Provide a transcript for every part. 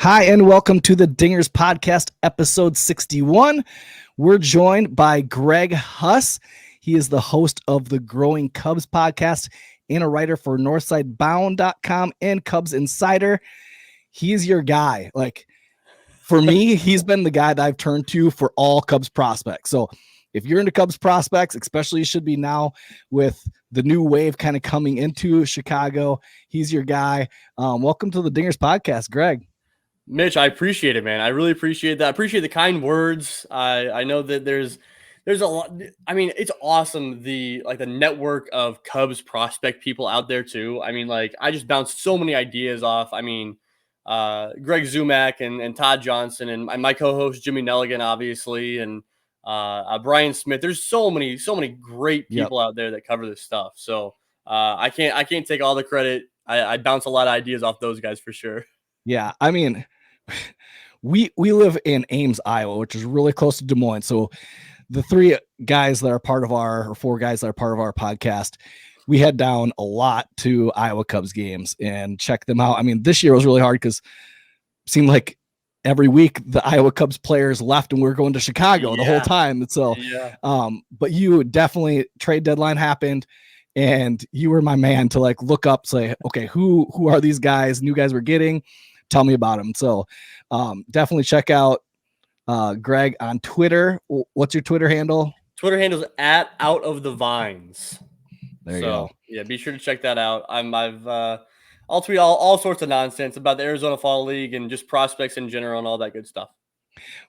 Hi, and welcome to the Dingers Podcast, episode 61. We're joined by Greg Huss. He is the host of the Growing Cubs podcast and a writer for NorthsideBound.com and Cubs Insider. He's your guy. Like, for me, he's been the guy that I've turned to for all Cubs prospects. So if you're into Cubs prospects, especially you should be now with the new wave kind of coming into Chicago, he's your guy. Welcome to the Dingers Podcast, Greg. Mitch, I appreciate it, man. I really appreciate that. I appreciate the kind words. I know that there's a lot. I mean, it's awesome the network of Cubs prospect people out there too. I mean, like I just bounced so many ideas off. I mean, Greg Zumak and Todd Johnson and my co-host Jimmy Nelligan, obviously, and Brian Smith. There's so many great people out there that cover this stuff. So I can't take all the credit. I bounce a lot of ideas off those guys for sure. Yeah, I mean, we live in Ames, Iowa, which is really close to Des Moines. So the four guys that are part of our podcast, we head down a lot to Iowa Cubs games and check them out. I mean, this year was really hard because it seemed like every week the Iowa Cubs players left and we were going to Chicago the whole time. And so, but you definitely, trade deadline happened. And you were my man to like look up, say, okay, who are these guys? New guys we're getting. Tell me about them. So definitely check out Greg on Twitter. What's your Twitter handle? Twitter handle is @OutOfTheVines. There you go. Yeah, be sure to check that out. I'll tweet all sorts of nonsense about the Arizona Fall League and just prospects in general and all that good stuff.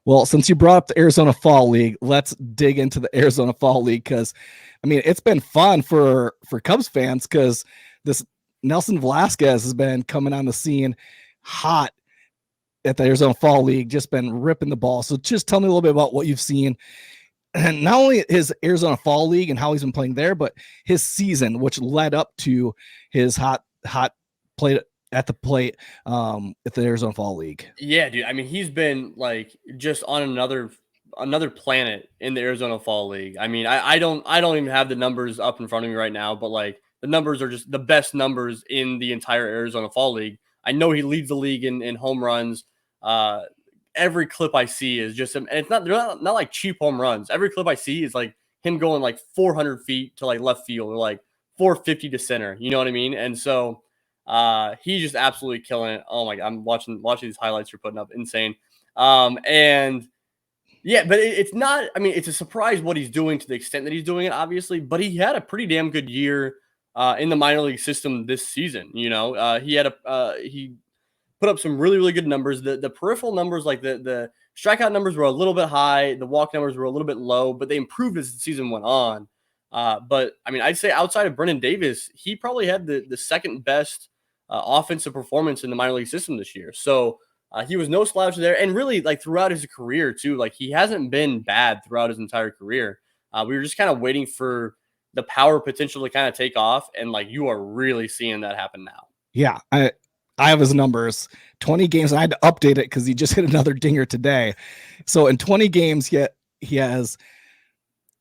Well, since you brought up the Arizona Fall League, let's dig into the Arizona Fall League because, I mean, it's been fun for Cubs fans because this Nelson Velasquez has been coming on the scene hot at the Arizona Fall League, just been ripping the ball. So just tell me a little bit about what you've seen, and not only his Arizona Fall League and how he's been playing there, but his season, which led up to his hot play at the plate at the Arizona Fall League. Yeah, dude. I mean, he's been like just on another planet in the Arizona Fall League. I mean, I don't even have the numbers up in front of me right now, but like the numbers are just the best numbers in the entire Arizona Fall League. I know he leads the league in home runs. Every clip I see is just him, and they're not like cheap home runs. Every clip I see is like him going like 400 feet to like left field or like 450 to center. You know what I mean? And so he's just absolutely killing it. Oh my God, I'm watching these highlights you're putting up. Insane. And yeah, but it's not, I mean, it's a surprise what he's doing to the extent that he's doing it, obviously, but he had a pretty damn good year in the minor league system this season. You know, he put up some really, really good numbers. The peripheral numbers, like the strikeout numbers were a little bit high. The walk numbers were a little bit low, but they improved as the season went on. But I mean, I'd say outside of Brennan Davis, he probably had the second best offensive performance in the minor league system this year. So he was no slouch there. And really, like throughout his career too, like he hasn't been bad throughout his entire career. We were just kind of waiting for the power potential to kind of take off. And like, you are really seeing that happen now. Yeah. I have his numbers, 20 games, and I had to update it because he just hit another dinger today. So in 20 games, he has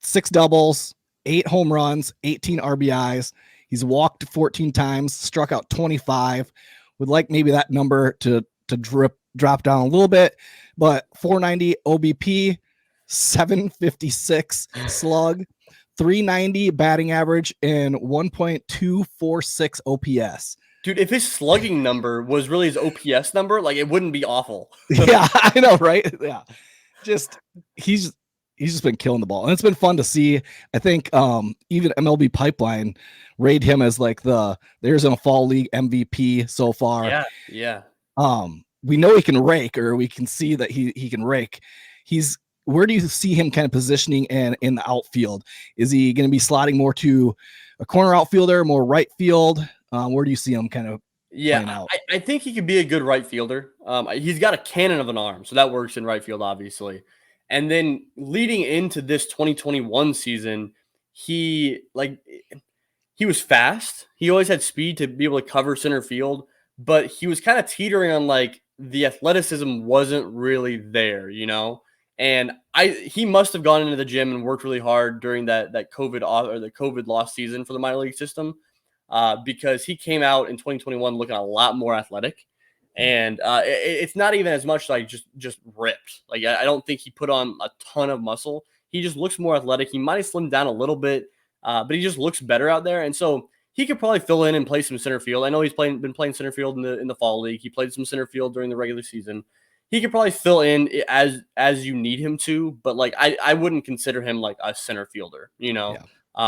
6 doubles, 8 home runs, 18 RBIs. He's walked 14 times, struck out 25. Would like maybe that number to drop down a little bit, but 490 OBP, 756 slug, 390 batting average, and 1.246 OPS. Dude, if his slugging number was really his OPS number, like it wouldn't be awful. Yeah, I know, right? Yeah. He's just been killing the ball. And it's been fun to see. I think even MLB Pipeline rated him as like the Arizona Fall League MVP so far. Yeah. We know he can rake, or we can see that he can rake. Where do you see him kind of positioning in the outfield? Is he going to be slotting more to a corner outfielder, more right field? Where do you see him kind of playing out? I think he could be a good right fielder. He's got a cannon of an arm, so that works in right field, obviously. And then leading into this 2021 season, he was fast. He always had speed to be able to cover center field, but he was kind of teetering on like the athleticism wasn't really there, you know? And he must have gone into the gym and worked really hard during that COVID lost season for the minor league system. Because he came out in 2021 looking a lot more athletic. And it's not even as much like just ripped. Like I don't think he put on a ton of muscle. He just looks more athletic. He might have slimmed down a little bit, but he just looks better out there. And so he could probably fill in and play some center field. I know he's been playing center field in the fall league. He played some center field during the regular season. He could probably fill in as you need him to, but like I wouldn't consider him like a center fielder. Yeah.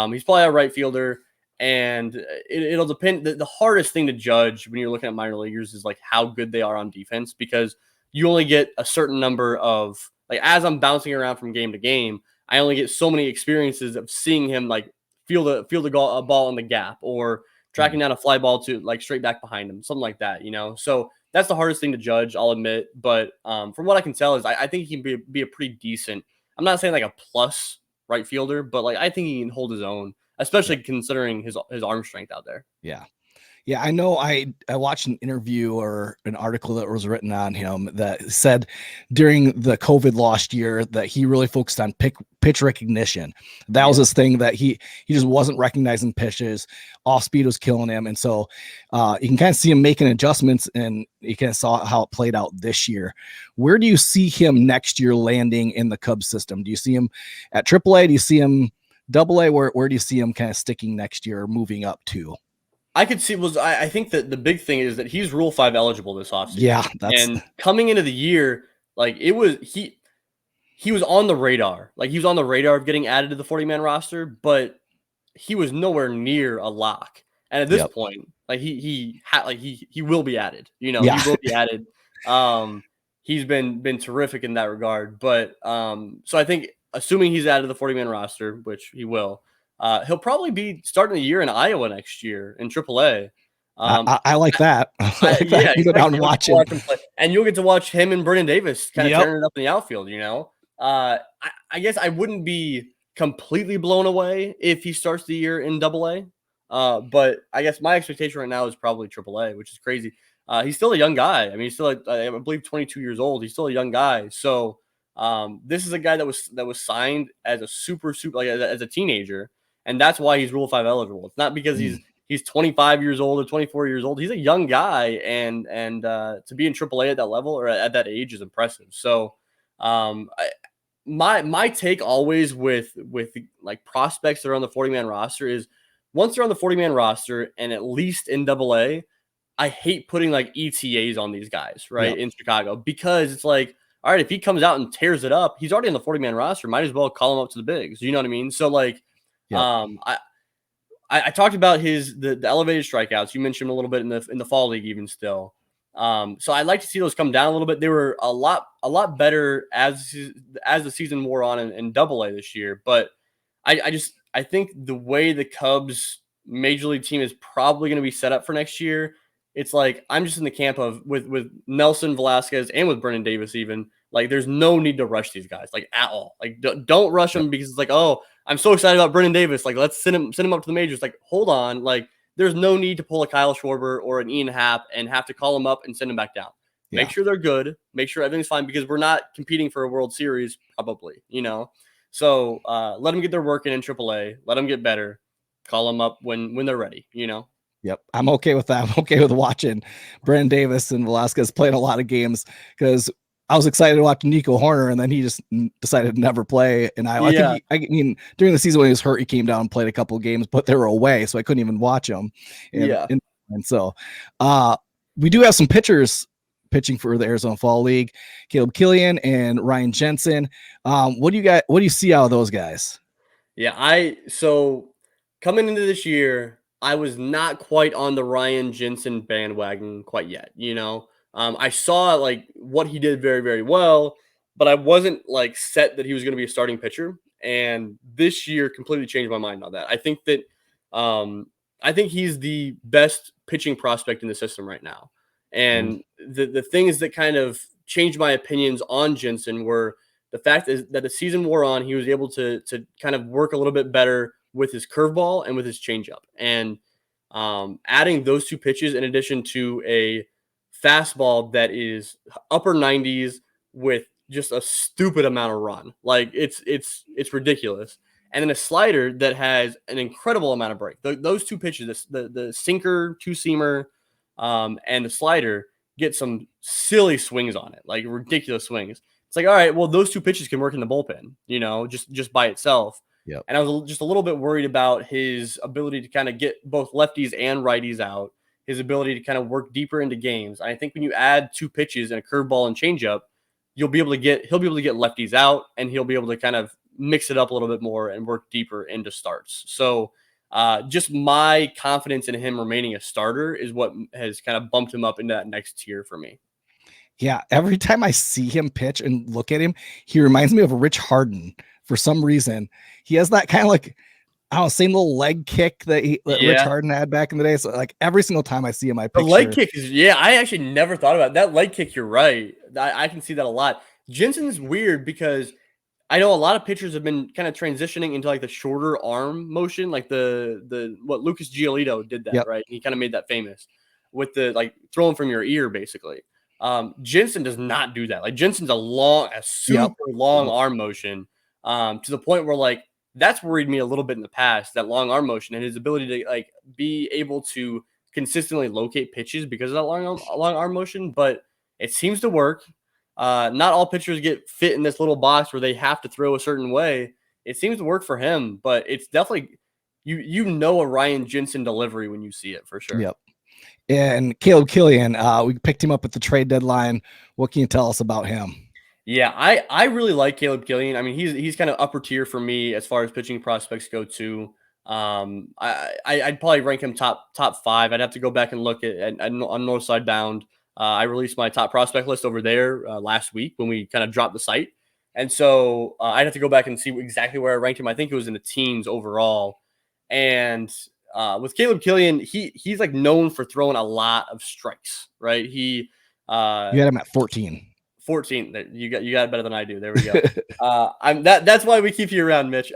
He's probably a right fielder. And it'll depend. The hardest thing to judge when you're looking at minor leaguers is like how good they are on defense, because you only get a certain number of, like, as I'm bouncing around from game to game, I only get so many experiences of seeing him like feel the ball in the gap, or tracking down a fly ball to like straight back behind him, something like that, So that's the hardest thing to judge, I'll admit. But from what I can tell is I think he can be a pretty decent. I'm not saying like a plus right fielder, but like I think he can hold his own, especially considering his arm strength out there. Yeah. Yeah, I know. I watched an interview or an article that was written on him that said during the COVID last year that he really focused on pitch recognition. That was his thing, that he just wasn't recognizing pitches. Off speed was killing him. And so you can kind of see him making adjustments, and you kind of saw how it played out this year. Where do you see him next year landing in the Cubs system? Do you see him at AAA? Do you see him AA? Where do you see him kind of sticking next year or moving up to? I could see I think that the big thing is that he's Rule 5 eligible this offseason. Yeah, and coming into the year, like he was on the radar. Like he was on the radar of getting added to the 40-man roster, but he was nowhere near a lock. And at this point, like he will be added. He will be added. He's been terrific in that regard. But so I think, assuming he's added to the 40-man roster, which he will, he'll probably be starting the year in Iowa next year in AAA. I like that. Yeah, you go down and watch him. And you'll get to watch him and Brennan Davis kind of tearing it up in the outfield. I guess I wouldn't be completely blown away if he starts the year in AA. But I guess my expectation right now is probably AAA, which is crazy. He's still a young guy. I mean, he's still, I believe, 22 years old. He's still a young guy. So this is a guy that was signed as a super like as a teenager. And that's why he's Rule 5 eligible. It's not because he's 25 years old or 24 years old. He's a young guy, and to be in AAA at that level or at that age is impressive. So, my take always with like prospects that are on the 40-man roster is, once they're on the 40-man roster and at least in AA, I hate putting like ETAs on these guys, right, in Chicago, because it's like, all right, if he comes out and tears it up, he's already on the 40-man roster. Might as well call him up to the bigs. You know what I mean? So like. I talked about the elevated strikeouts. You mentioned a little bit in the fall league even still. So I'd like to see those come down a little bit. They were a lot better as the season wore on in AA this year. But I think the way the Cubs major league team is probably going to be set up for next year, it's like I'm just in the camp of with Nelson Velasquez and with Brennan Davis even, like there's no need to rush these guys like at all. Like don't rush them because it's like, oh, I'm so excited about Brennan Davis. Like, let's send him up to the majors. Like, hold on. Like, there's no need to pull a Kyle Schwarber or an Ian Happ and have to call them up and send them back down. Make sure they're good. Make sure everything's fine, because we're not competing for a World Series, probably, So let them get their work in AAA. Let them get better. Call them up when they're ready, Yep. I'm okay with that. I'm okay with watching Brennan Davis and Velasquez playing a lot of games, because I was excited to watch Nico Horner, and then he just decided to never play in Iowa. I mean, during the season when he was hurt, he came down and played a couple of games, but they were away, so I couldn't even watch them. And so we do have some pitchers pitching for the Arizona Fall League: Caleb Killian and Ryan Jensen. What do you see out of those guys? Yeah, so coming into this year, I was not quite on the Ryan Jensen bandwagon quite yet. I saw like what he did very, very well, but I wasn't like set that he was going to be a starting pitcher. And this year completely changed my mind on that. I think that I think he's the best pitching prospect in the system right now. And the things that kind of changed my opinions on Jensen were the fact that the season wore on, he was able to kind of work a little bit better with his curveball and with his changeup. And adding those two pitches in addition to a fastball that is upper 90s with just a stupid amount of run. Like it's ridiculous. And then a slider that has an incredible amount of break. Those two pitches, the sinker, two-seamer, and the slider, get some silly swings on it, like ridiculous swings. It's like, all right, well, those 2 pitches can work in the bullpen, just by itself. Yep. And I was just a little bit worried about his ability to kind of get both lefties and righties out, his ability to kind of work deeper into games. I think when you add 2 pitches and a curveball and changeup, he'll be able to get lefties out, and he'll be able to kind of mix it up a little bit more and work deeper into starts. So just my confidence in him remaining a starter is what has kind of bumped him up into that next tier for me. Yeah, every time I see him pitch and look at him, he reminds me of Rich Harden for some reason. He has that kind of like, I don't know, same little leg kick that Rich Harden had back in the day. So like every single time I see him, I picture the leg kick is, I actually never thought about that leg kick. You're right. I can see that a lot. Jensen's weird because I know a lot of pitchers have been kind of transitioning into like the shorter arm motion, like what Lucas Giolito did that, right? He kind of made that famous with the like throwing from your ear, basically. Jensen does not do that. Like Jensen's a super long arm motion, to the point where like that's worried me a little bit in the past, that long arm motion and his ability to like be able to consistently locate pitches because of that long arm motion. But it seems to work. Not all pitchers get fit in this little box where they have to throw a certain way. It seems to work for him, but it's definitely a Ryan Jensen delivery when you see it, for sure. Yep. And Caleb Killian, we picked him up at the trade deadline. What can you tell us about him? Yeah, I really like Caleb Killian. I mean, he's kind of upper tier for me as far as pitching prospects go too. I'd probably rank him top 5. I'd have to go back and look at on Northside Bound. I released my top prospect list over there last week when we kind of dropped the site, and so I'd have to go back and see exactly where I ranked him. I think it was in the teens overall. And with Caleb Killian, he's like known for throwing a lot of strikes, right? You had him at 14. 14. You got it better than I do. There we go. That's why we keep you around, Mitch.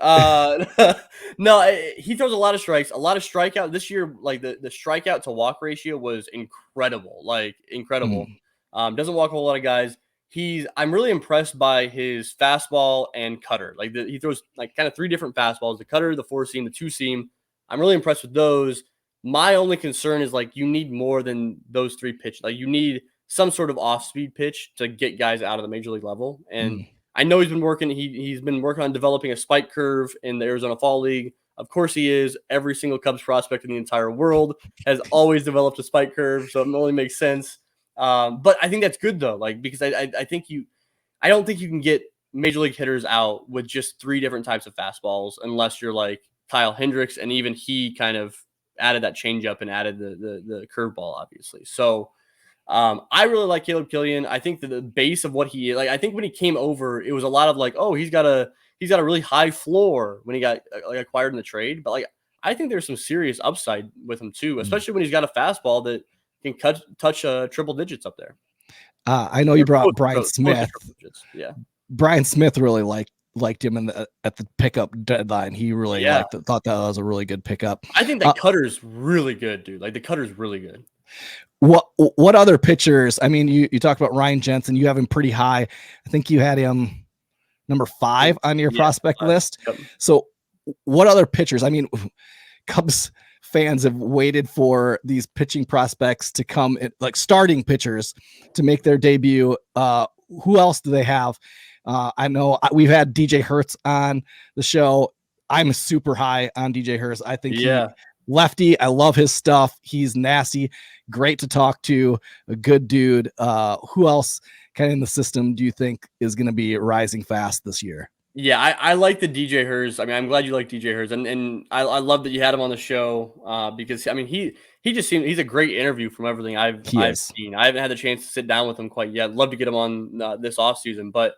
No, he throws a lot of strikes, a lot of strikeout this year. Like the strikeout to walk ratio was incredible, Doesn't walk a whole lot of guys. I'm really impressed by his fastball and cutter. Like he throws like kind of 3 different fastballs: the cutter, the 4-seam, the 2-seam. I'm really impressed with those. My only concern is like you need more than those 3 pitches. Like you need some sort of off-speed pitch to get guys out of the major league level. And I know he's been working. He's been working on developing a spike curve in the Arizona Fall League. Of course he is. Every single Cubs prospect in the entire world has always developed a spike curve, so it only makes sense. But I think that's good though, like because I don't think you can get major league hitters out with just 3 different types of fastballs unless you're like Kyle Hendricks, and even he kind of added that changeup and added the curveball, obviously. So I really like Caleb Killian. I think that the base of what he is, like, I think when he came over, it was a lot of like, oh, he's got a really high floor when he got like acquired in the trade. But like, I think there's some serious upside with him too, especially when he's got a fastball that can touch triple digits up there. I know you brought Brian Smith. Yeah, Brian Smith really liked him at the pickup deadline. He really thought that was a really good pickup. I think that cutter's really good, dude. Like the cutter's really good. What other pitchers? I mean, you talked about Ryan Jensen. You have him pretty high. I think you had him number 5 on your prospect list. Yep. So what other pitchers? I mean, Cubs fans have waited for these pitching prospects to come in, like starting pitchers, to make their debut. Who else do they have? I know we've had DJ Hertz on the show. I'm super high on DJ Hertz. I think lefty. I love his stuff. He's nasty, great to talk to, a good dude. Who else kind of in the system do you think is going to be rising fast this year? Yeah, I like the DJ Hertz. I mean, I'm glad you like DJ Hertz, and I love that you had him on the show because I mean he just seemed he's a great interview from everything I've seen. I haven't had the chance to sit down with him quite yet. I'd love to get him on this offseason, but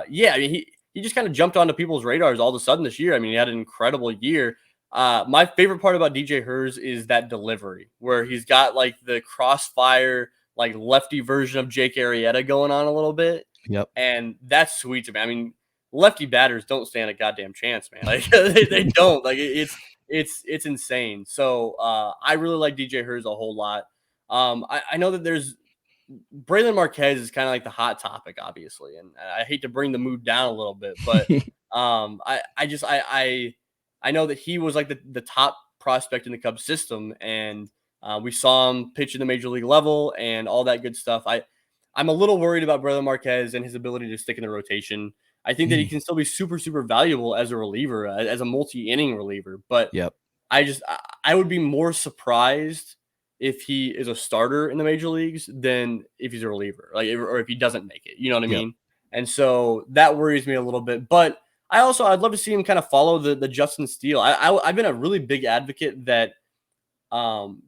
yeah, I mean he just kind of jumped onto people's radars all of a sudden this year. I mean, he had an incredible year. My favorite part about DJ Hertz is that delivery where he's got like the crossfire, like lefty version of Jake Arrieta going on a little bit. Yep. And that's sweet to me. I mean, lefty batters don't stand a goddamn chance, man. Like they don't. Like it's insane. So I really like DJ Hertz a whole lot. I know that there's Braylon Marquez is kind of like the hot topic, obviously, and I hate to bring the mood down a little bit, but I know that he was like the top prospect in the Cubs system, and We saw him pitch at the major league level and all that good stuff. I'm a little worried about Brother Marquez and his ability to stick in the rotation. I think that he can still be super, super valuable as a reliever, as a multi-inning reliever. But Yep. I would be more surprised if he is a starter in the major leagues than if he's a reliever, or if he doesn't make it. You know what I Yep. mean? And so that worries me a little bit. But I'd love to see him kind of follow the Justin Steele. I've been a really big advocate that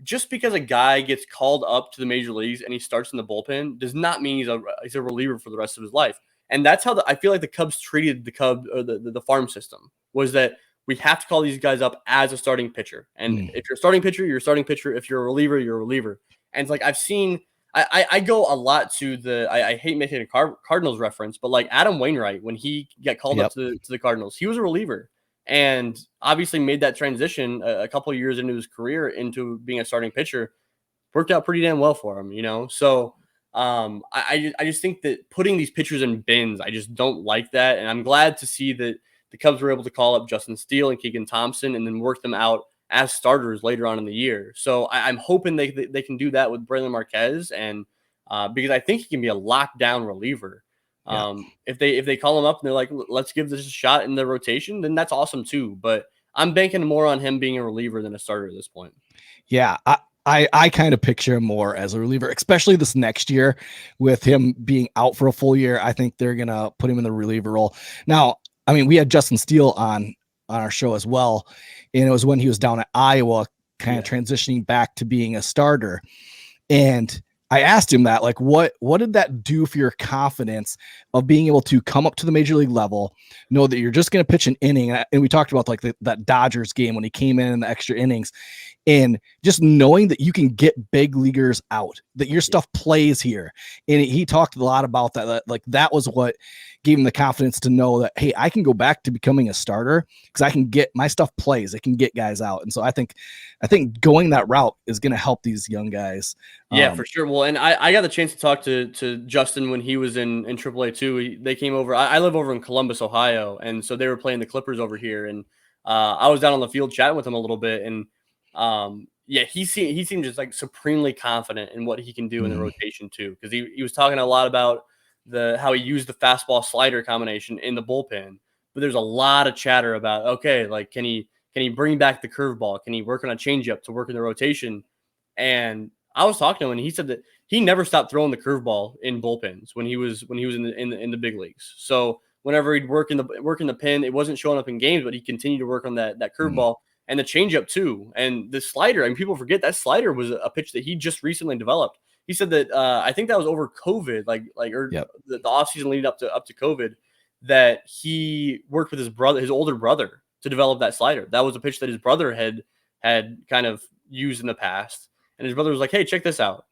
just because a guy gets called up to the major leagues and he starts in the bullpen does not mean he's a reliever for the rest of his life. And that's how I feel like the Cubs treated the farm system, was that we have to call these guys up as a starting pitcher. And if you're a starting pitcher, you're a starting pitcher. If you're a reliever, you're a reliever. And it's like I've seen I go a lot to I hate making a Cardinals reference, but like Adam Wainwright, when he got called up to the Cardinals, he was a reliever. And obviously made that transition a couple of years into his career into being a starting pitcher. Worked out pretty damn well for him, you know? So I just think that putting these pitchers in bins, I just don't like that. And I'm glad to see that the Cubs were able to call up Justin Steele and Keegan Thompson and then work them out as starters later on in the year. So I'm hoping they can do that with Braylon Marquez, and because I think he can be a lockdown reliever. If they call him up and they're like, let's give this a shot in the rotation, then that's awesome too. But I'm banking more on him being a reliever than a starter at this point. Yeah. I kind of picture him more as a reliever, especially this next year with him being out for a full year. I think they're going to put him in the reliever role. Now, I mean, we had Justin Steele on our show as well. And it was when he was down at Iowa, kind of transitioning back to being a starter. And I asked him that, like, what did that do for your confidence of being able to come up to the major league level, know that you're just going to pitch an inning? And we talked about like that Dodgers game when he came in the extra innings, and just knowing that you can get big leaguers out, that your stuff plays here. And he talked a lot about that. Like that was what gave him the confidence to know that, hey, I can go back to becoming a starter because I can get my stuff plays. It can get guys out. And so I think going that route is going to help these young guys. Yeah, for sure. Well, and I got the chance to talk to Justin when he was in AAA too. They came over. I live over in Columbus, Ohio, and so they were playing the Clippers over here. And I was down on the field chatting with him a little bit, and he seemed just like supremely confident in what he can do in the rotation too, because he was talking a lot about how he used the fastball slider combination in the bullpen. But there's a lot of chatter about, okay, like can he bring back the curveball? Can he work on a changeup to work in the rotation? And I was talking to him, and he said that he never stopped throwing the curveball in bullpens when he was in the big leagues. So whenever he'd work in the pen, it wasn't showing up in games, but he continued to work on that curveball and the changeup too, and the slider. I mean, people forget that slider was a pitch that he just recently developed. He said that I think that was over COVID, the offseason leading up to COVID, that he worked with his older brother, to develop that slider. That was a pitch that his brother had kind of used in the past. And his brother was like, hey, check this out.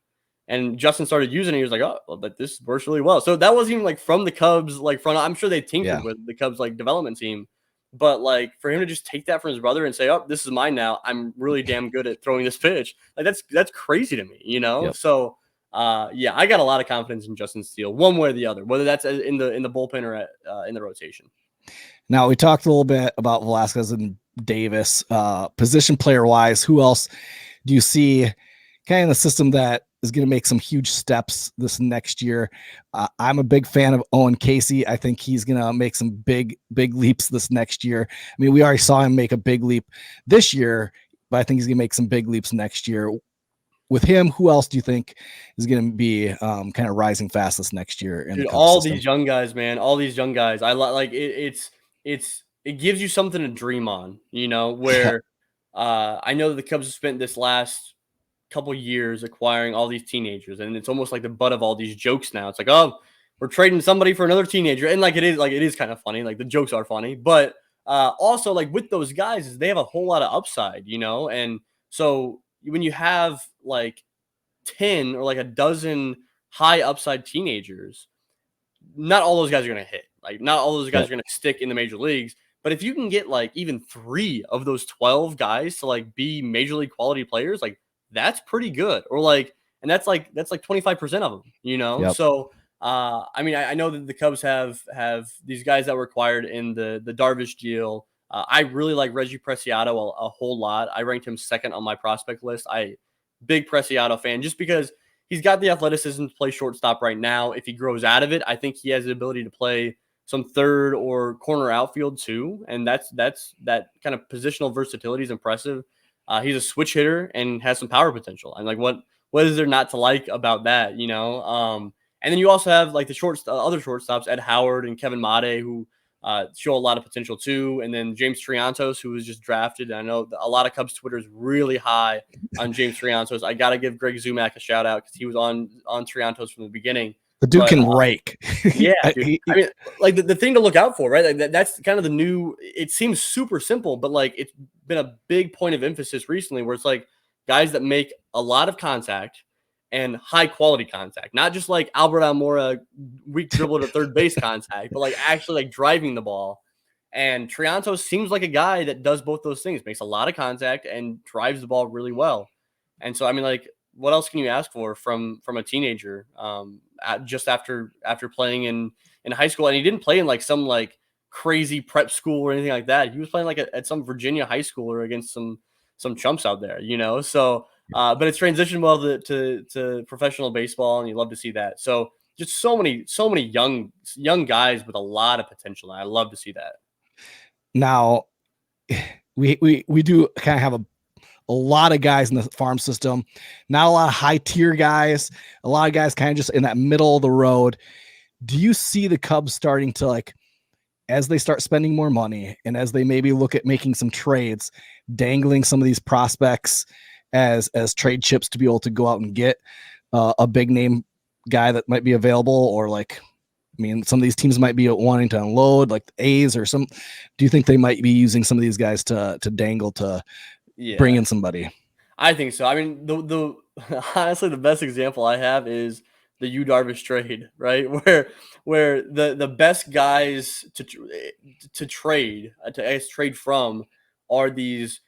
And Justin started using it. He was like, oh, well, but this works really well. So that wasn't even like from the Cubs, like front. I'm sure they tinkered with the Cubs like development team. But like for him to just take that from his brother and say, oh, this is mine now. I'm really damn good at throwing this pitch. Like that's crazy to me, you know? Yep. So I got a lot of confidence in Justin Steele, one way or the other, whether that's in the bullpen or in the rotation. Now we talked a little bit about Velasquez and Davis, position player wise. Who else do you see kind of in the system that is going to make some huge steps this next year? I'm a big fan of Owen Casey. I think he's going to make some big leaps this next year. I mean, we already saw him make a big leap this year, but I think he's going to make some big leaps next year. With him, who else do you think is going to be kind of rising fast this next year? All these young guys, man, all these young guys. I like it. It gives you something to dream on, you know, where I know that the Cubs have spent this last couple years acquiring all these teenagers, and it's almost like the butt of all these jokes now. It's like, oh, we're trading somebody for another teenager, and it is kind of funny. Like the jokes are funny, but also like with those guys, they have a whole lot of upside, you know. And so when you have like 10 or like a dozen high upside teenagers, not all those guys are going to hit. Like not all those guys are going to stick in the major leagues. But if you can get like even 3 of those 12 guys to like be major league quality players, like that's pretty good. Or like, and that's like 25% of them, you know? Yep. So, I mean, I know that the Cubs have these guys that were acquired in the Darvish deal. I really like Reggie Preciado a whole lot. I ranked him second on my prospect list. big Preciado fan, just because he's got the athleticism to play shortstop right now. If he grows out of it, I think he has the ability to play some third or corner outfield too, and that's that kind of positional versatility is impressive. He's a switch hitter and has some power potential. And like, what is there not to like about that? And then you also have like the other shortstops, Ed Howard and Kevin Made, who show a lot of potential too. And then James Triantos, who was just drafted. I know a lot of Cubs Twitter is really high on James Triantos. I got to give Greg Zumack a shout out because he was on Triantos from the beginning. The dude can rake. Yeah, dude. I mean, like the thing to look out for, right? Like that's kind of the new. It seems super simple, but like it's been a big point of emphasis recently, where it's like guys that make a lot of contact and high quality contact, not just like Albert Almora weak dribble to third base contact, but like actually like driving the ball. And Triantos seems like a guy that does both those things, makes a lot of contact and drives the ball really well. And so, I mean, like, what else can you ask for from a teenager? Just after playing in high school, and he didn't play in like some like crazy prep school or anything like that. He was playing like at some Virginia high school or against some chumps out there, So, but it's transitioned well to professional baseball, and you love to see that. So, just so many young guys with a lot of potential, and I love to see that. Now, we do kind of have a lot of guys in the farm system, not a lot of high tier guys, a lot of guys kind of just in that middle of the road. Do you see the Cubs starting to, like, as they start spending more money and as they maybe look at making some trades, dangling some of these prospects as trade chips to be able to go out and get a big name guy that might be available? Or like, I mean, some of these teams might be wanting to unload, like the A's or some. Do you think they might be using some of these guys to dangle to bring in somebody? I think so. I mean, the honestly, the best example I have is the Yu Darvish trade, right? Where the best guys to trade from are these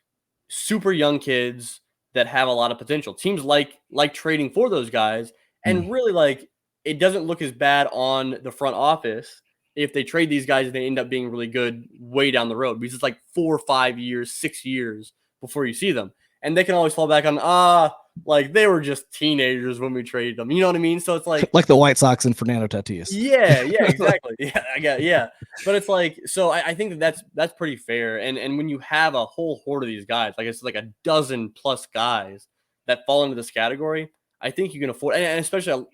super young kids that have a lot of potential. Teams like trading for those guys, and really, like, it doesn't look as bad on the front office if they trade these guys and they end up being really good way down the road, because it's like 4 or 5 years, 6 years before you see them. And they can always fall back on, like they were just teenagers when we traded them. You know what I mean? So it's like the White Sox and Fernando Tatis. Yeah, exactly. Yeah. But it's like, so I think that's pretty fair. And when you have a whole horde of these guys, like it's like a dozen plus guys that fall into this category, I think you can afford, and especially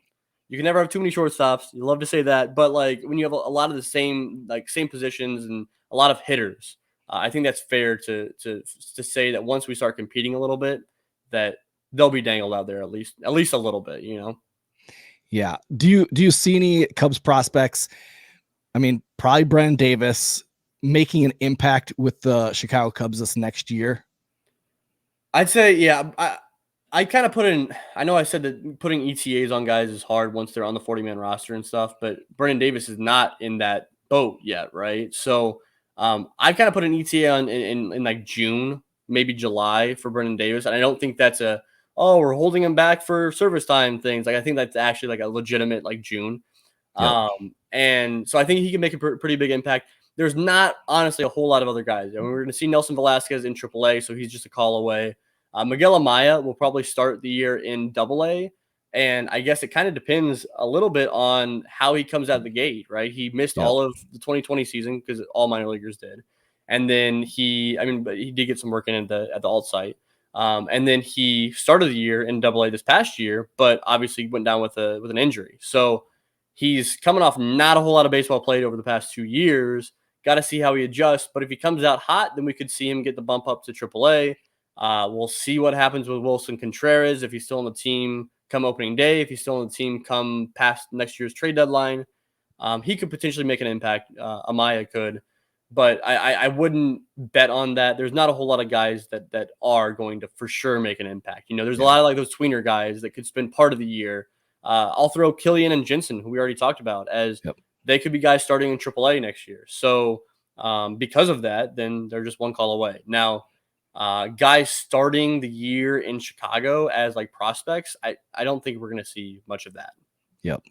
you can never have too many shortstops. You love to say that, but like when you have a lot of the same positions and a lot of hitters, I think that's fair to say that once we start competing a little bit, that they'll be dangled out there at least a little bit, Yeah. Do you see any Cubs prospects? I mean, probably Brennan Davis making an impact with the Chicago Cubs this next year. I'd say, yeah. I kind of put in, I know I said that putting ETAs on guys is hard once they're on the 40-man roster and stuff, but Brennan Davis is not in that boat yet, right? So I kind of put an ETA on in like June, maybe July for Brennan Davis. And I don't think that's we're holding him back for service time things. Like, I think that's actually like a legitimate like June. Yep. And so I think he can make a pretty big impact. There's not honestly a whole lot of other guys. I mean, we're going to see Nelson Velasquez in AAA, so he's just a call away. Miguel Amaya will probably start the year in AA. And I guess it kind of depends a little bit on how he comes out of the gate, right? He missed all of the 2020 season because all minor leaguers did. And then but he did get some work in at the alt site. And then he started the year in AA this past year, but obviously went down with an injury. So he's coming off not a whole lot of baseball played over the past 2 years. Got to see how he adjusts. But if he comes out hot, then we could see him get the bump up to AAA. We'll see what happens with Wilson Contreras, if he's still on the team come opening day, if he's still on the team come past next year's trade deadline. He could potentially make an impact. Amaya could. But I wouldn't bet on that. There's not a whole lot of guys that are going to for sure make an impact. There's a lot of like those tweener guys that could spend part of the year. I'll throw Killian and Jensen, who we already talked about, as they could be guys starting in AAA next year. So because of that, then they're just one call away. Now, guys starting the year in Chicago as like prospects, I don't think we're going to see much of that. Yep.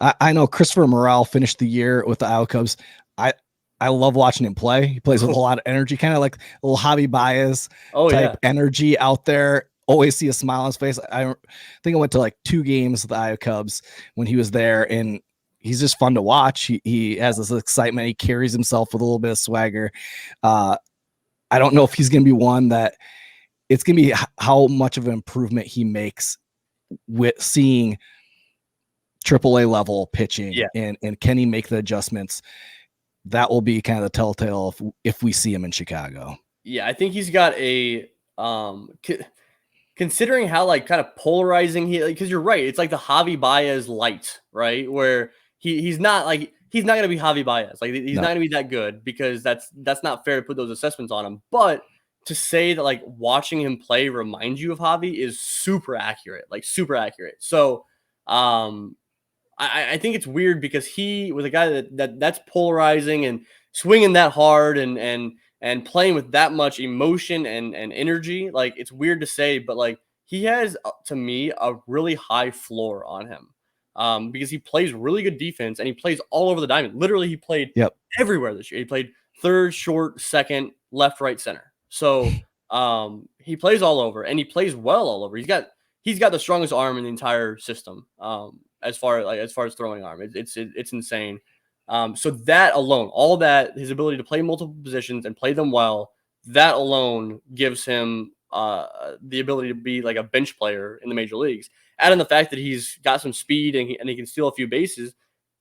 I know Christopher Morel finished the year with the Iowa Cubs. I love watching him play. He plays with a lot of energy, kind of like a little Javi Baez type energy out there. always see a smile on his face. I think I went to like 2 games of the Iowa Cubs when he was there, and he's just fun to watch. He has this excitement. He carries himself with a little bit of swagger. I don't know if he's going to be one that it's going to be how much of an improvement he makes with seeing AAA level pitching, and can he make the adjustments? That will be kind of the telltale if we see him in Chicago. Yeah, I think he's got a considering how like kind of polarizing he, because you're right, it's like the Javi Baez light, right? Where he's not going to be Javi Baez, like he's not going to be that good, because that's not fair to put those assessments on him. But to say that like watching him play reminds you of Javi is super accurate, like super accurate. So I think it's weird because he was a guy that's polarizing and swinging that hard and playing with that much emotion and energy. Like, it's weird to say, but like he has, to me, a really high floor on him, because he plays really good defense and he plays all over the diamond. Literally, he played everywhere this year. He played third, short, second, left, right, center. So he plays all over, and he plays well all over. He's got the strongest arm in the entire system. As far as throwing arm, it's insane. So that alone, all that, his ability to play multiple positions and play them well, that alone gives him the ability to be like a bench player in the major leagues. Add in the fact that he's got some speed and he can steal a few bases,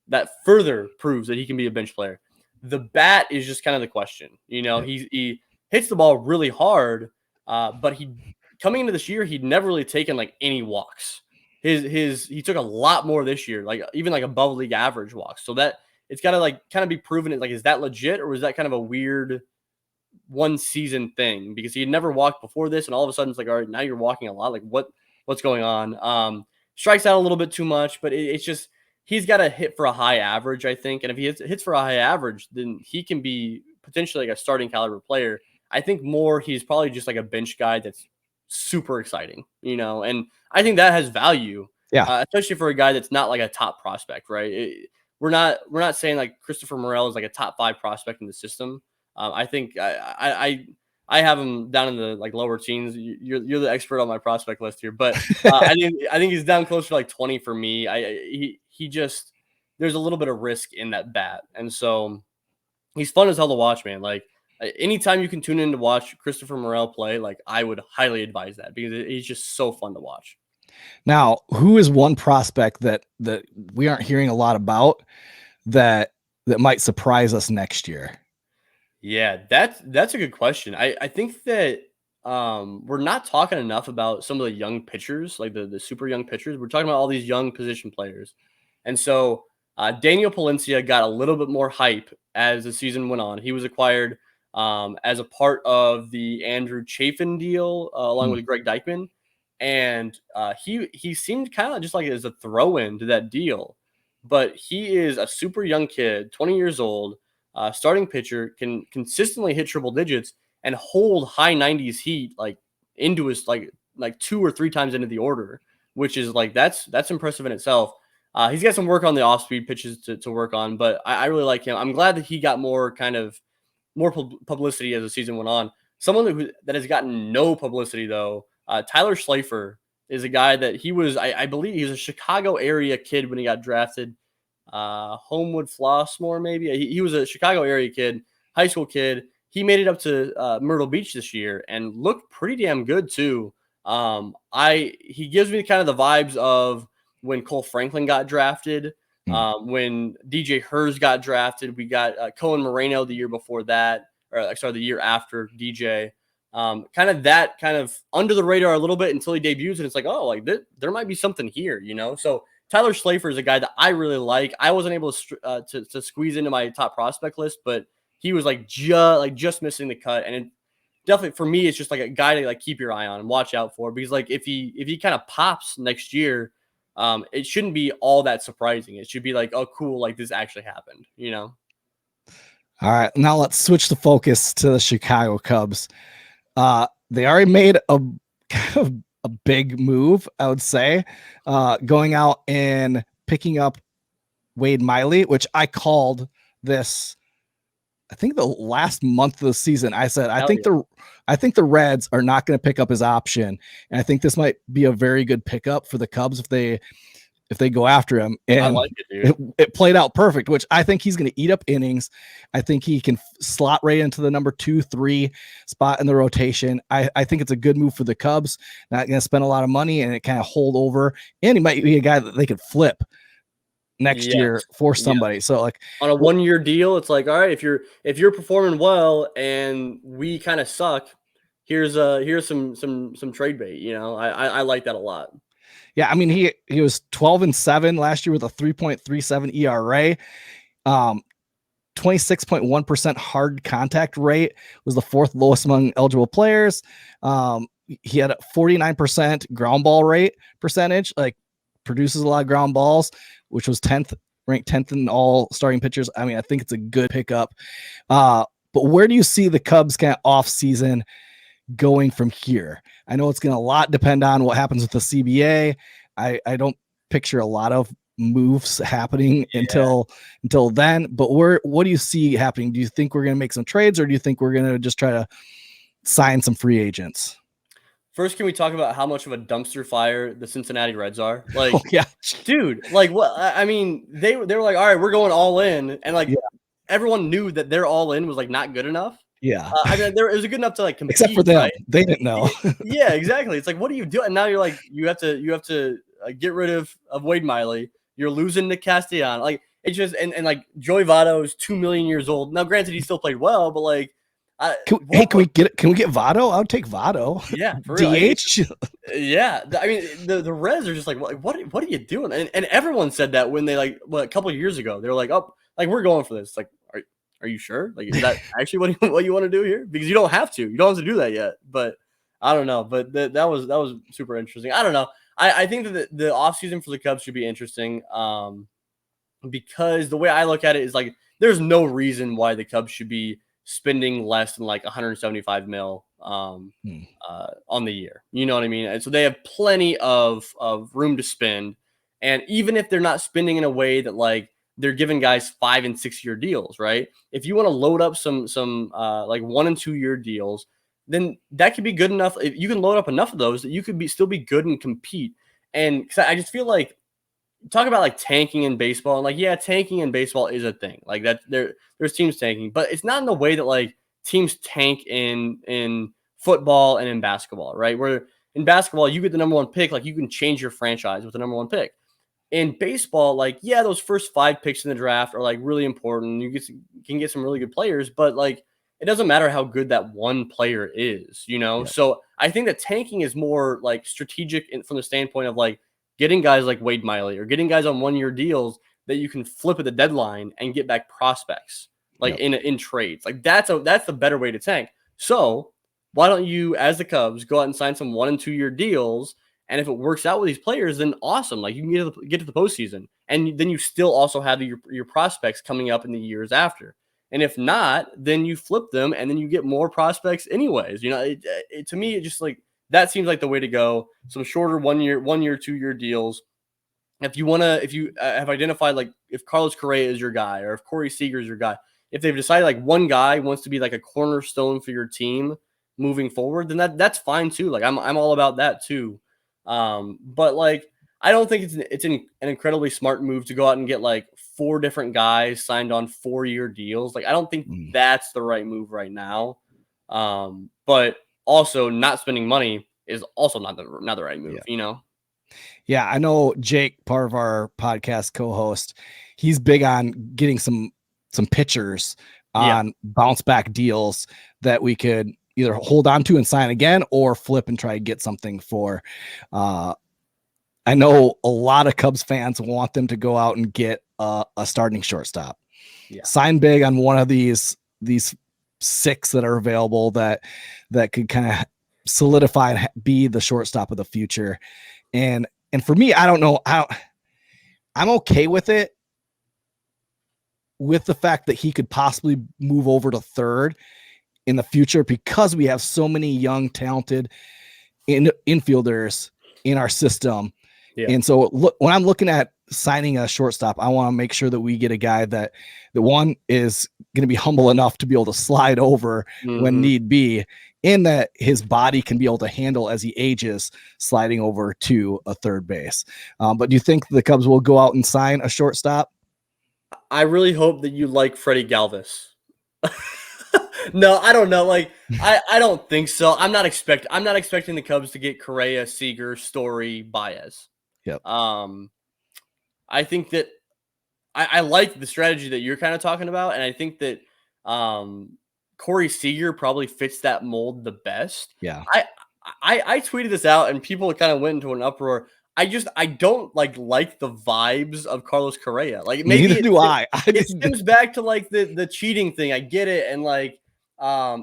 that further proves that he can be a bench player. The bat is just kind of the question. He hits the ball really hard, but coming into this year, he'd never really taken like any walks. He took a lot more this year, like even like above league average walks. So that it's got to like kind of be proven. Like, is that legit, or was that kind of a weird one season thing? Because he had never walked before this, and all of a sudden it's like, all right, now you're walking a lot. Like, what's going on? Strikes out a little bit too much, but it's just he's got to hit for a high average, I think. And if he hits for a high average, then he can be potentially like a starting caliber player. I think he's probably just like a bench guy that's super exciting, and I think that has value, especially for a guy that's not like a top prospect, right? We're not saying like Christopher Morel is like a top 5 prospect in the system. I think I have him down in the like lower teens. You're the expert on my prospect list here, but I think he's down closer to like 20 for me. He just, there's a little bit of risk in that bat, and so he's fun as hell to watch, man. Like, anytime you can tune in to watch Christopher Morel play, like, I would highly advise that, because he's just so fun to watch. Now, who is one prospect that we aren't hearing a lot about that might surprise us next year? Yeah, that's a good question. I think that we're not talking enough about some of the young pitchers, like the super young pitchers. We're talking about all these young position players. And so Daniel Palencia got a little bit more hype as the season went on. He was acquired as a part of the Andrew Chafin deal, along with Greg Dykman. And he seemed kind of just like as a throw-in to that deal. But he is a super young kid, 20 years old, starting pitcher, can consistently hit triple digits and hold high 90s heat like into his like 2 or 3 times into the order, which is like that's impressive in itself. He's got some work on the off-speed pitches to work on, but I really like him. I'm glad that he got more publicity as the season went on. Someone that has gotten no publicity, though, Tyler Schleifer, is a guy that he was, I believe he was a Chicago area kid when he got drafted. Homewood Flossmoor, maybe. He was a Chicago area kid, high school kid. He made it up to Myrtle Beach this year and looked pretty damn good too. He gives me kind of the vibes of when Cole Franklin got drafted, when DJ Hers got drafted. We got Cohen Moreno the year before that, or sorry, the year after DJ. Kind of under the radar a little bit until he debuts, and it's like, oh, like there might be something here, So Tyler Schleifer is a guy that I really like. I wasn't able to squeeze into my top prospect list, but he was just missing the cut, and it definitely for me, it's just like a guy to like keep your eye on and watch out for, because like if he kind of pops next year, it shouldn't be all that surprising. It should be like, oh, cool, like this actually happened, All right, now let's switch the focus to the Chicago Cubs. They already made a big move, I would say, going out and picking up Wade Miley, which I called this I think the last month of the season, I said, I think the Reds are not going to pick up his option. And I think this might be a very good pickup for the Cubs if they go after him. And I like it, dude. It played out perfect, which I think he's going to eat up innings. I think he can slot right into the number 2-3 spot in the rotation. I think it's a good move for the Cubs. Not going to spend a lot of money and it kind of hold over. And he might be a guy that they could flip next year for somebody. So like on a 1-year deal, it's like, all right, if you're performing well and we kind of suck, here's some trade bait. You know, I like that a lot. Yeah, I mean he was 12-7 last year with a 3.37 ERA. 26.1% hard contact rate, was the fourth lowest among eligible players. He had a 49% ground ball rate percentage, like produces a lot of ground balls, which was ranked 10th in all starting pitchers. I mean, I think it's a good pickup. But where do you see the Cubs kind of off season going from here? I know it's going to a lot depend on what happens with the CBA. I don't picture a lot of moves happening until then, but what do you see happening? Do you think we're going to make some trades, or do you think we're going to just try to sign some free agents? First, can we talk about how much of a dumpster fire the Cincinnati Reds are? Like, yeah, dude, like what? I mean, they were like, all right, we're going all in, and like everyone knew that their all in was like not good enough. Yeah, I mean, it was good enough to like compete, except for them, right? They didn't know. Yeah, exactly. It's like, what are you doing? And now you're like, you have to get rid of Wade Miley. You're losing to Castellan. Like it's just and like Joey Votto is 2 million years old. Now, granted, he still played well, but like, can we get Votto? I would take Votto. Yeah, for DH. Yeah, I mean the Reds are just like, what are you doing? And everyone said that when they like a couple of years ago, they were like, oh, like we're going for this. Like, are you sure? Like, is that actually what you want to do here? Because you don't have to. You don't have to do that yet. But I don't know. But that was super interesting. I don't know. I think that the offseason for the Cubs should be interesting because the way I look at it is like there's no reason why the Cubs should be spending less than like 175 mil on the year. You know what I mean? And so they have plenty of room to spend. And even if they're not spending in a way that like they're giving guys 5 and 6 year deals, right? If you want to load up some like 1 and 2 year deals, then that could be good enough. If you can load up enough of those that you could still be good and compete. And because I just feel like talk about like tanking in baseball, and like, yeah, tanking in baseball is a thing. Like that there's teams tanking, but it's not in the way that like teams tank in football and in basketball, right? Where in basketball you get the number 1 pick, like you can change your franchise with the number 1 pick. In baseball, like, yeah, those first 5 picks in the draft are like really important. You can get some really good players, but like it doesn't matter how good that one player is, you know? Yeah. So I think that tanking is more like strategic from the standpoint of like getting guys like Wade Miley or getting guys on 1-year deals that you can flip at the deadline and get back prospects like in trades. Like that's the better way to tank. So why don't you, as the Cubs, go out and sign some 1- and 2-year deals? And if it works out with these players, then awesome. Like you can get to the postseason, and then you still also have your prospects coming up in the years after. And if not, then you flip them, and then you get more prospects anyways. You know, to me, it just like that seems like the way to go. Some shorter 1-year, 2-year deals. If you have identified like if Carlos Correa is your guy or if Corey Seager is your guy, if they've decided like one guy wants to be like a cornerstone for your team moving forward, then that's fine too. Like I'm all about that too. But like I don't think it's an incredibly smart move to go out and get like 4 different guys signed on 4-year deals. Like I don't think that's the right move right now. But also not spending money is also not the right move, you know? Yeah, I know Jake, part of our podcast co-host, he's big on getting some pitchers on bounce back deals that we could either hold on to and sign again or flip and try to get something for. I know a lot of Cubs fans want them to go out and get a starting shortstop. Yeah. Sign big on one of these 6 that are available that could kind of solidify and be the shortstop of the future. And for me, I don't know. I'm okay with it, with the fact that he could possibly move over to third in the future because we have so many young, talented infielders in our system. Yeah. And so look, when I'm looking at signing a shortstop, I want to make sure that we get a guy that one is going to be humble enough to be able to slide over when need be, and that his body can be able to handle as he ages sliding over to a third base. But do you think the Cubs will go out and sign a shortstop? I really hope that you like Freddie Galvis. No, I don't know. Like, I don't think so. I'm not expecting the Cubs to get Correa, Seager, Story, Baez. Yep. I think that I like the strategy that you're kind of talking about, and I think that Corey Seager probably fits that mold the best. Yeah. I tweeted this out, and people kind of went into an uproar. I don't like the vibes of Carlos Correa. Like, maybe neither do I. It stems back to like the cheating thing. I get it, and like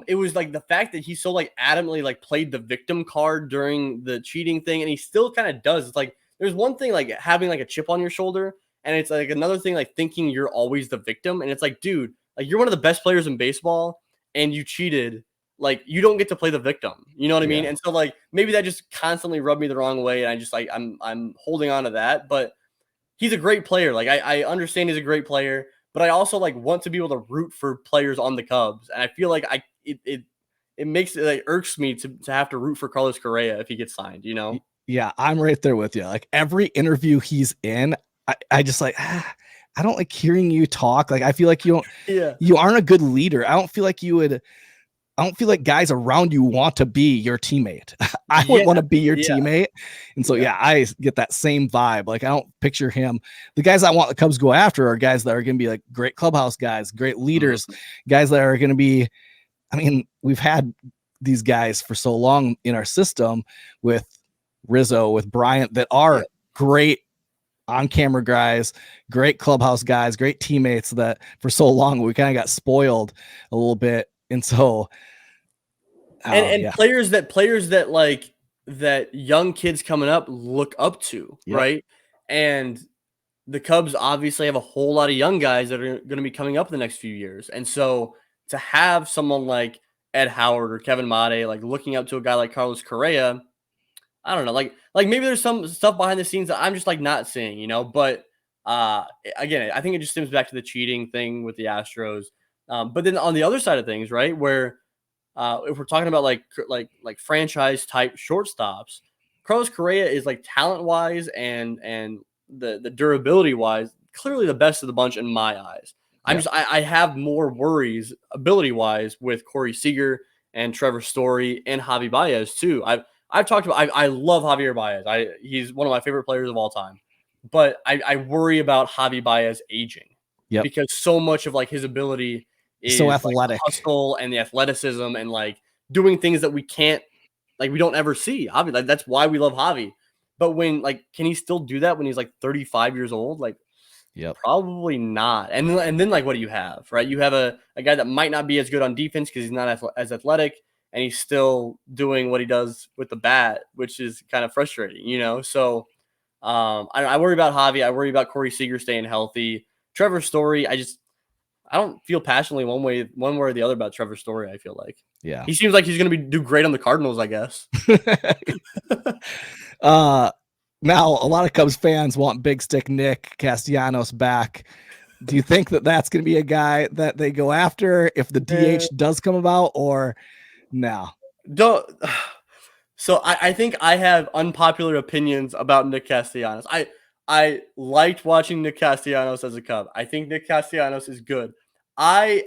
it was like the fact that he so like adamantly like played the victim card during the cheating thing, and he still kind of does. It's like there's one thing like having like a chip on your shoulder, and it's like another thing like thinking you're always the victim, and it's like, dude, like you're one of the best players in baseball, and you cheated. Like, you don't get to play the victim. You know what I mean? And so like maybe that just constantly rubbed me the wrong way, and I just like I'm holding on to that. But he's a great player. Like I understand he's a great player, but I also like want to be able to root for players on the Cubs. And I feel like it makes it like irks me to have to root for Carlos Correa if he gets signed, you know? Yeah, I'm right there with you. Like every interview he's in, I just like I don't like hearing you talk. Like I feel like you aren't a good leader. I don't feel like guys around you want to be your teammate. I would want to be your teammate. And so, I get that same vibe. Like, I don't picture him. The guys I want the Cubs go after are guys that are going to be like great clubhouse guys, great leaders, guys that are going to be, I mean, we've had these guys for so long in our system with Rizzo, with Bryant, that are great on camera guys, great clubhouse guys, great teammates that for so long we kind of got spoiled a little bit. And so, players that like that young kids coming up look up to, right? And the Cubs obviously have a whole lot of young guys that are going to be coming up in the next few years. And so to have someone like Ed Howard or Kevin Made like looking up to a guy like Carlos Correa, I don't know, like maybe there's some stuff behind the scenes that I'm just like not seeing, you know. But again, I think it just stems back to the cheating thing with the Astros. But then on the other side of things, right, where if we're talking about like franchise type shortstops, Carlos Correa is like talent wise and the durability wise clearly the best of the bunch in my eyes. I have more worries ability wise with Corey Seager and Trevor Story and Javi Baez too. I've talked about I love Javier Baez. He's one of my favorite players of all time, but I worry about Javi Baez aging because so much of like his ability is so athletic, like hustle and the athleticism and like doing things that we don't ever see. Javi, like that's why we love Javi. But when like, can he still do that when he's like 35 years old? Like, probably not. And then like, what do you have, right? You have a guy that might not be as good on defense because he's not as athletic, and he's still doing what he does with the bat, which is kind of frustrating, you know? So I worry about Javi. I worry about Corey Seager staying healthy. Trevor Story, I don't feel passionately one way or the other about Trevor Story. I feel like, he seems like he's going to do great on the Cardinals, I guess. Now a lot of Cubs fans want Big Stick Nick Castellanos back. Do you think that that's going to be a guy that they go after if the DH does come about, or no? Don't. So I think I have unpopular opinions about Nick Castellanos. I liked watching Nick Castellanos as a Cub. I think Nick Castellanos is good. I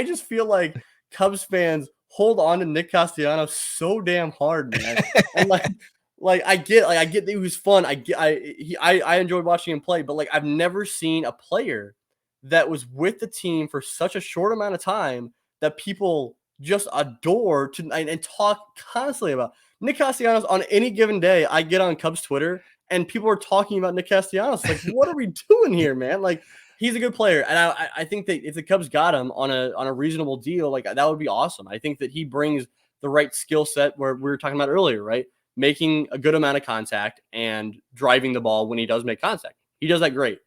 just feel like Cubs fans hold on to Nick Castellanos so damn hard, man. And I get that he was fun. I enjoyed watching him play, but like I've never seen a player that was with the team for such a short amount of time that people just adore and talk constantly about. Nick Castellanos, on any given day, I get on Cubs Twitter and people are talking about Nick Castellanos. Like, what are we doing here, man? Like, he's a good player. And I think that if the Cubs got him on a reasonable deal, like that would be awesome. I think that he brings the right skill set where we were talking about earlier, right? Making a good amount of contact and driving the ball when he does make contact. He does that great.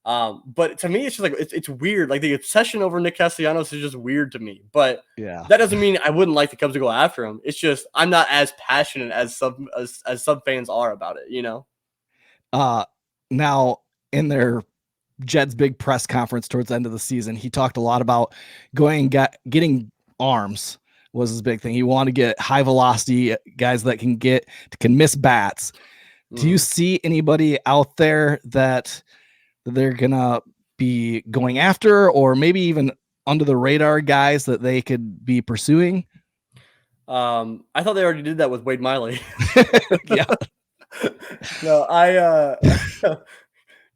But to me, it's just like, it's weird. Like the obsession over Nick Castellanos is just weird to me, but that doesn't mean I wouldn't like the Cubs to go after him. It's just, I'm not as passionate as some fans are about it, you know? Now in their Jed's big press conference towards the end of the season, he talked a lot about getting arms was his big thing. He wanted to get high velocity guys that can miss bats. Do you see anybody out there that they're gonna be going after, or maybe even under the radar guys that they could be pursuing? I thought they already did that with Wade Miley. Yeah. No,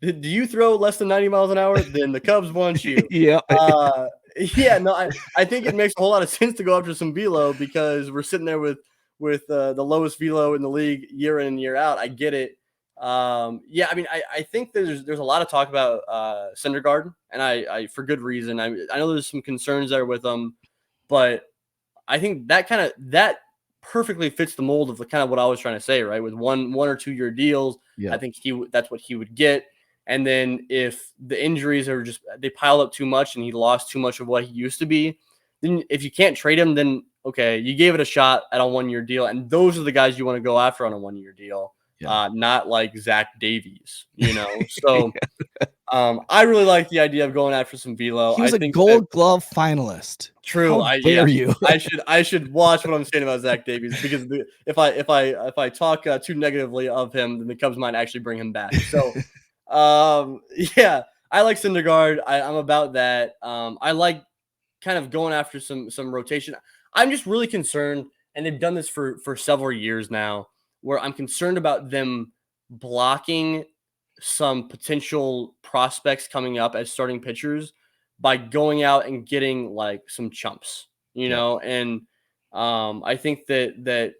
do you throw less than 90 miles an hour? Then the Cubs want you. Yeah. Yeah, no, I think it makes a whole lot of sense to go after some velo because we're sitting there with the lowest velo in the league year in and year out. I get it. Yeah, I mean, I think there's a lot of talk about Syndergaard, and I for good reason. I know there's some concerns there with him, but I think that perfectly fits the mold of the kind of what I was trying to say, right? With one or 2 year deals, Yeah. I think that's what he would get. And then if the injuries are they piled up too much and he lost too much of what he used to be, then if you can't trade him, then okay, you gave it a shot at a 1 year deal, and those are the guys you want to go after on a 1 year deal. Yeah. Not like Zach Davies, So I really like the idea of going after some velo. He was I a think Gold Glove finalist. True. How dare you? I should watch what I'm saying about Zach Davies because if I talk too negatively of him, then the Cubs might actually bring him back. So, yeah, I like Syndergaard. I'm about that. I like kind of going after some rotation. I'm just really concerned, and they've done this for several years now, where I'm concerned about them blocking some potential prospects coming up as starting pitchers by going out and getting like some chumps, and I think that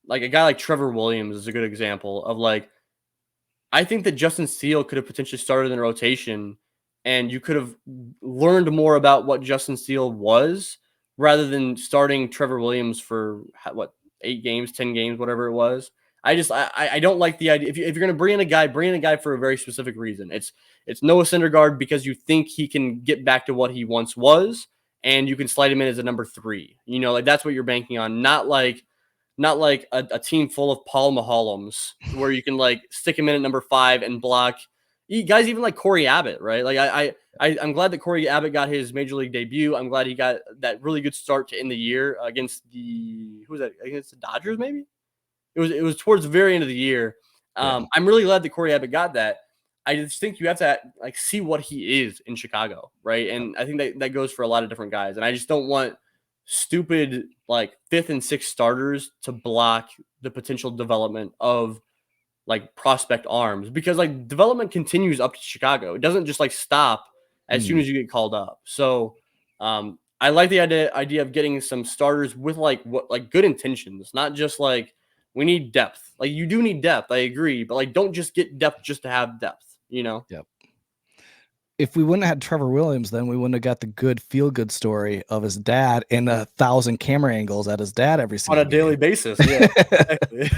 like a guy like Trevor Williams is a good example of like, I think that Justin Steele could have potentially started in the rotation and you could have learned more about what Justin Steele was rather than starting Trevor Williams for 8 games, 10 games, whatever it was. I don't like the idea. If you're going to bring in a guy for a very specific reason. It's Noah Syndergaard because you think he can get back to what he once was, and you can slide him in as a number 3. Like that's what you're banking on. Not like a team full of Paul Maholoms where you can like stick him in at number 5 and block guys even like Corey Abbott, right? Like I'm glad that Corey Abbott got his major league debut. I'm glad he got that really good start to end the year against against the Dodgers, maybe. It was towards the very end of the year. I'm really glad that Corey Abbott got that. I just think you have to like see what he is in Chicago, right? And I think that goes for a lot of different guys. And I just don't want stupid like 5th and 6th starters to block the potential development of like prospect arms, because like development continues up to Chicago. It doesn't just like stop as soon as you get called up. So I like the idea of getting some starters with like good intentions, not just like we need depth. Like you do need depth, I agree, but like don't just get depth just to have depth, Yep. If we wouldn't have had Trevor Williams, then we wouldn't have got the good feel-good story of his dad and 1,000 camera angles at his dad every single on a daily basis. Yeah, exactly.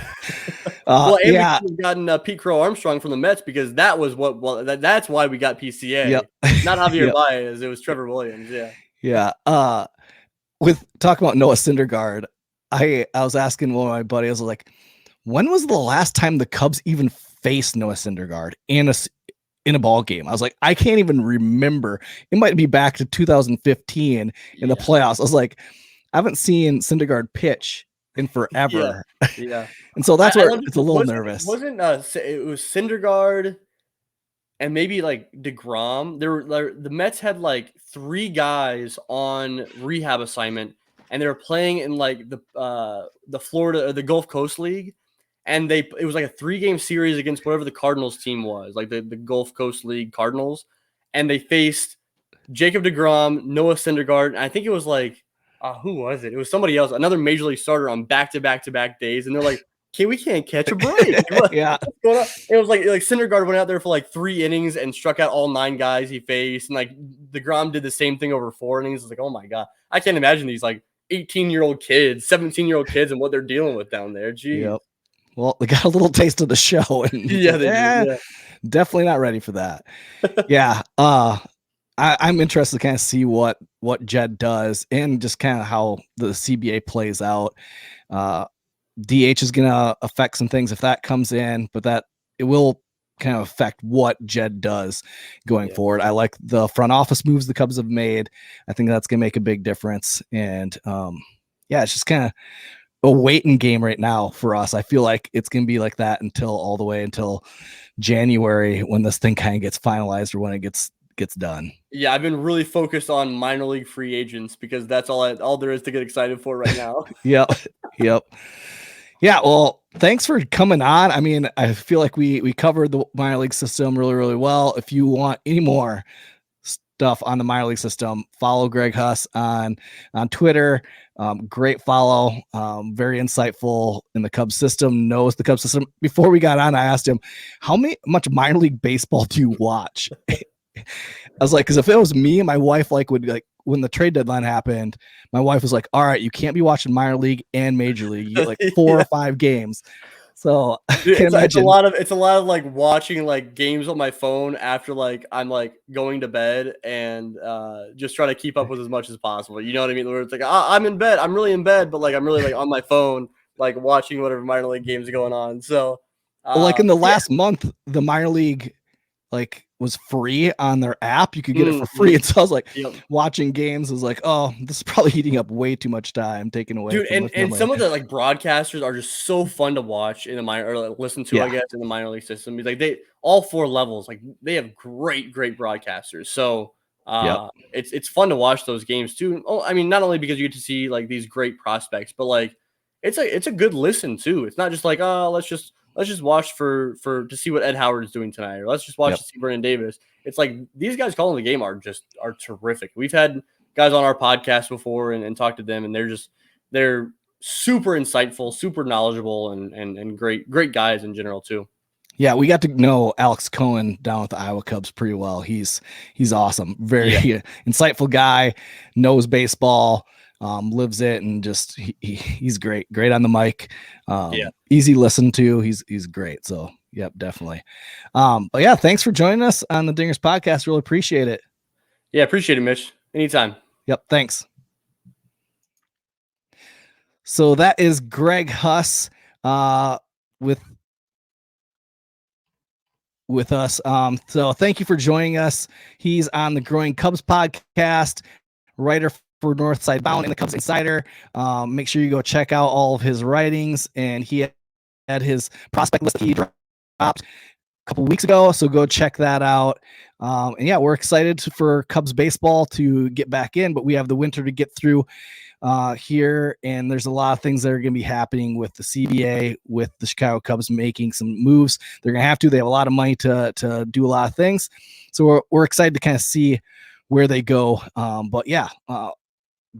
We could have gotten Pete Crow Armstrong from the Mets because that was that's why we got PCA. Yep. Not Javier Baez. It was Trevor Williams. Yeah. Yeah. With talking about Noah Syndergaard, I was asking one of my buddies, I was like, when was the last time the Cubs even faced Noah Syndergaard in a ball game? I was like, I can't even remember. It might be back to 2015 in the playoffs. I was like, I haven't seen Syndergaard pitch in forever. Yeah. And so that's where it's a little nervous. It was Syndergaard and maybe like DeGrom. The Mets had like 3 guys on rehab assignment, and they were playing in like the Florida or the Gulf Coast League. And it was like a 3-game series against whatever the Cardinals team was, like the Gulf Coast League Cardinals. And they faced Jacob DeGrom, Noah Syndergaard, and I think it was like, who was it? It was somebody else, another major league starter on back-to-back days. And they're like, we can't catch a break. Yeah. What's going on? It was like Syndergaard went out there for like 3 innings and struck out all 9 guys he faced. And like DeGrom did the same thing over 4 innings. It's like, oh my God. I can't imagine these like 18-year-old kids, 17-year-old kids and what they're dealing with down there. Geez. Yep. Well, they got a little taste of the show. And they did. Yeah. Definitely not ready for that. Yeah. I'm interested to kind of see what Jed does and just kind of how the CBA plays out. DH is going to affect some things if that comes in, but that it will kind of affect what Jed does going forward. I like the front office moves the Cubs have made. I think that's going to make a big difference. And it's just kind of a waiting game right now for us. I feel like it's going to be like that all the way until January when this thing kind of gets finalized or when it gets done. Yeah, I've been really focused on minor league free agents because that's all there is to get excited for right now. Yep. Yeah, well, thanks for coming on. I mean, I feel like we covered the minor league system really, really well. If you want any more stuff on the minor league system, follow Greg Huss on Twitter. Great follow. Very insightful in the Cubs system, knows the Cubs system. Before we got on, I asked him, how much minor league baseball do you watch? I was like, because if it was me, my wife would when the trade deadline happened, my wife was like, all right, you can't be watching minor league and major league. You get like 4 or 5 games. So it's a lot of like watching like games on my phone after like I'm like going to bed and just try to keep up with as much as possible. You know what I mean? Where it's like I'm in bed, I'm really in bed, but like I'm really like on my phone, like watching whatever minor league games are going on. So like in the last month, the minor league was free on their app. You could get it for free. And so I was like watching games. I was like, oh, this is probably eating up way too much time, taking away. Dude, and some of the like broadcasters are just so fun to watch in the minor or like, listen to, I guess, in the minor league system. It's like all 4 levels, like they have great broadcasters. So it's fun to watch those games too. Oh, I mean, not only because you get to see like these great prospects, but like it's a good listen too. It's not just like, oh, let's just watch to see what Ed Howard is doing tonight, or let's just watch to see Vernon Davis. It's like these guys calling the game are terrific. We've had guys on our podcast before and talked to them, and they're super insightful, super knowledgeable, and great guys in general too. Yeah, we got to know Alex Cohen down with the Iowa Cubs pretty well. He's awesome, very insightful guy, knows baseball. Lives it, and just he's great on the mic. Easy listen to. He's great. So yep, definitely. But yeah, thanks for joining us on the Dingers podcast. Really appreciate it. Yeah, appreciate it, Mitch. Anytime. Yep, thanks. So that is Greg Huss with us. So thank you for joining us. He's on the Growing Cubs podcast, writer for Northside Bound and the Cubs Insider. Make sure you go check out all of his writings, and he had his prospect list he dropped a couple weeks ago, so go check that out. And yeah, we're excited for Cubs baseball to get back in, but we have the winter to get through here, and there's a lot of things that are going to be happening with the CBA, with the Chicago Cubs making some moves. They're going to have to. They have a lot of money to do a lot of things, so we're excited to kind of see where they go. But yeah,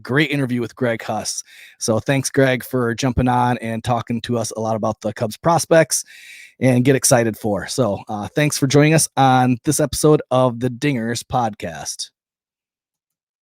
great interview with Greg Huss. So thanks, Greg, for jumping on and talking to us a lot about the Cubs prospects and get excited for. So thanks for joining us on this episode of the Dingers podcast.